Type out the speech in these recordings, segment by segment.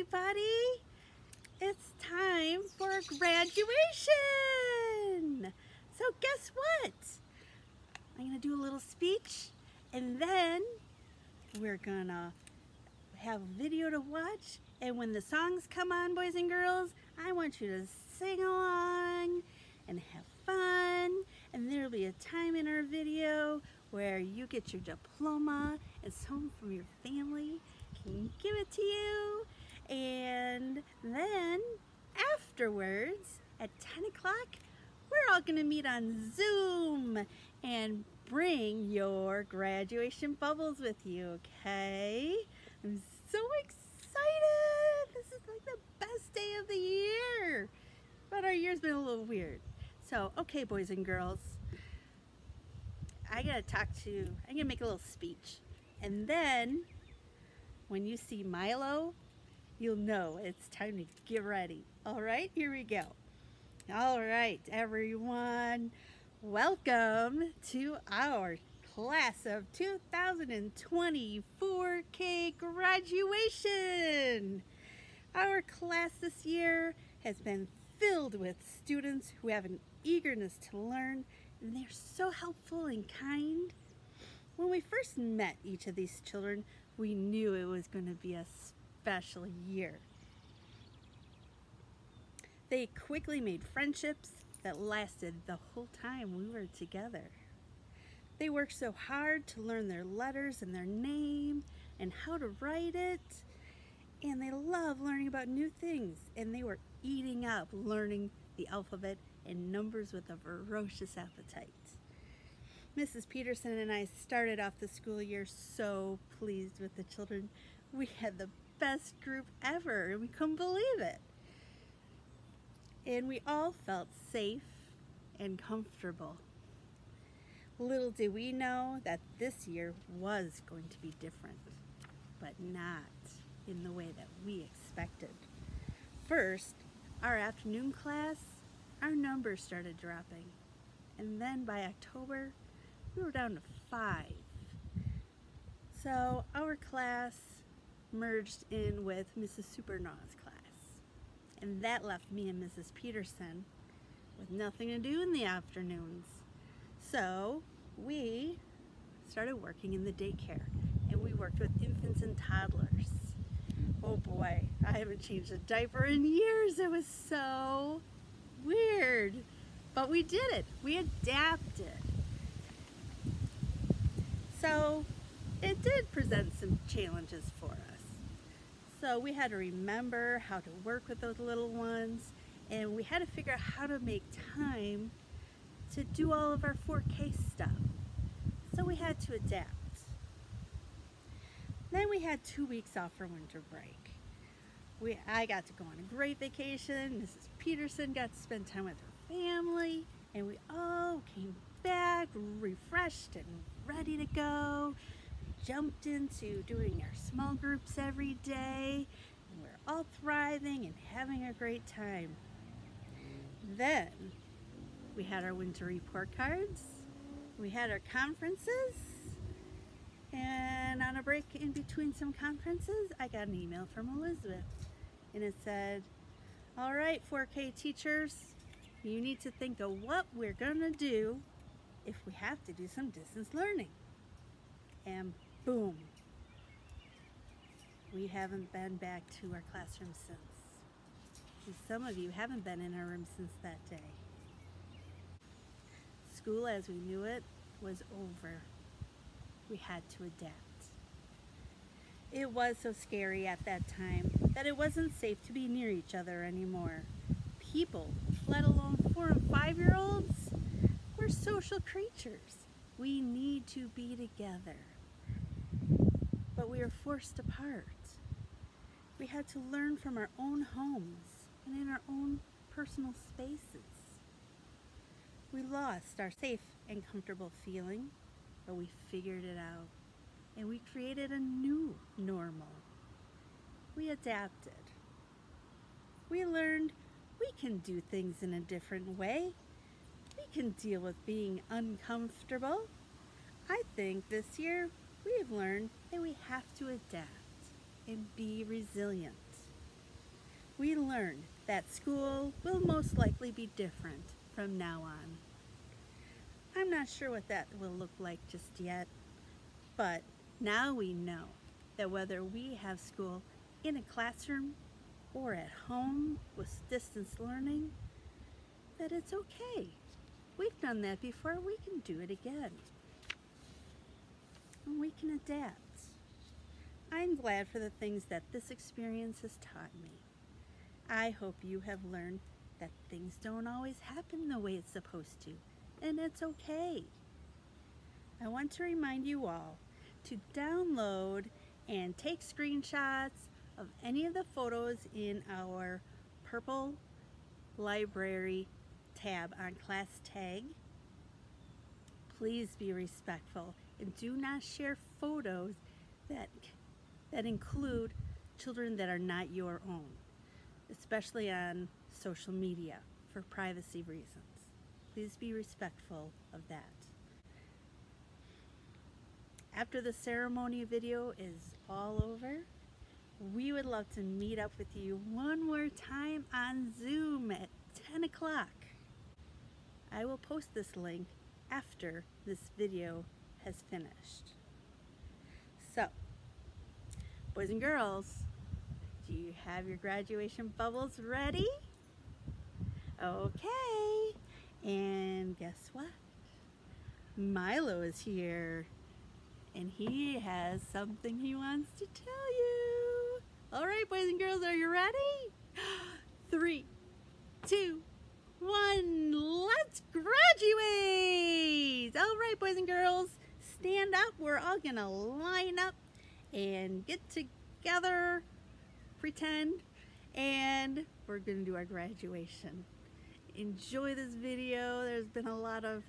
everybody. It's time for graduation. So guess what? I'm going to do a little speech and then we're going to have a video to watch. And when the songs come on, boys and girls, I want you to sing along and have fun. And there'll be a time in our video where you get your diploma and someone from your family can give it to you. And then afterwards at 10 o'clock, we're all gonna meet on Zoom and bring your graduation bubbles with you, okay? I'm so excited. This is like the best day of the year. But our year's been a little weird. So, okay, boys and girls, I'm gonna make a little speech. And then, when you see Milo, you'll know it's time to get ready. All right, here we go. All right, everyone, welcome to our class of 2024 K graduation. Our class this year has been filled with students who have an eagerness to learn, and they're so helpful and kind. When we first met each of these children, we knew it was going to be a special year. They quickly made friendships that lasted the whole time we were together. They worked so hard to learn their letters and their name and how to write it. And they love learning about new things, and they were eating up learning the alphabet and numbers with a ferocious appetite. Mrs. Peterson and I started off the school year so pleased with the children. We had the best group ever, and we couldn't believe it. And we all felt safe and comfortable. Little did we know that this year was going to be different, but not in the way that we expected. First, our afternoon class, our numbers started dropping. And then by October, we were down to 5. So our class merged in with Mrs. Supernaw's class. And that left me and Mrs. Peterson with nothing to do in the afternoons. So we started working in the daycare, and we worked with infants and toddlers. Oh boy, I haven't changed a diaper in years. It was so weird. But we did it. We adapted. So it did present some challenges for us. So we had to remember how to work with those little ones, and we had to figure out how to make time to do all of our 4K stuff. So we had to adapt. Then we had 2 weeks off for winter break. I got to go on a great vacation. Mrs. Peterson got to spend time with her family, and we all came back refreshed and ready to go. Jumped into doing our small groups every day, and we're all thriving and having a great time. Then we had our winter report cards. We had our conferences. And on a break in between some conferences, I got an email from Elizabeth. And it said, all right, 4K teachers, you need to think of what we're going to do if we have to do some distance learning. And boom, we haven't been back to our classroom since. And some of you haven't been in our room since that day. School as we knew it was over. We had to adapt. It was so scary at that time that it wasn't safe to be near each other anymore. People, let alone 4- and 5-year-olds, we're social creatures. We need to be together. But we are forced apart. We had to learn from our own homes and in our own personal spaces. We lost our safe and comfortable feeling, but we figured it out, and we created a new normal. We adapted. We learned we can do things in a different way. We can deal with being uncomfortable. I think this year we have learned that we have to adapt and be resilient. we learned that school will most likely be different from now on. I'm not sure what that will look like just yet, but now we know that whether we have school in a classroom or at home with distance learning, that it's okay. We've done that before, we can do it again. And we can adapt. I'm glad for the things that this experience has taught me. I hope you have learned that things don't always happen the way it's supposed to, and it's okay. I want to remind you all to download and take screenshots of any of the photos in our purple library tab on class tag. Please be respectful and do not share photos that include children that are not your own, especially on social media for privacy reasons. Please be respectful of that. After the ceremony video is all over, we would love to meet up with you one more time on Zoom at 10 o'clock. I will post this link after this video has finished. So, boys and girls, do you have your graduation bubbles ready? Okay, and guess what? Milo is here, and he has something he wants to tell you. All right, boys and girls, are you ready? 3, 2, 1, let's graduate! All right, boys and girls, stand up. We're all gonna line up and get together, pretend, and we're gonna do our graduation. Enjoy this video. There's been a lot of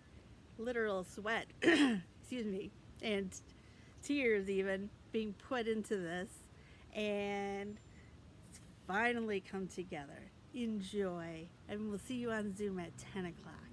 literal sweat, excuse me, and tears even being put into this, and it's finally come together. Enjoy, and we'll see you on Zoom at 10 o'clock.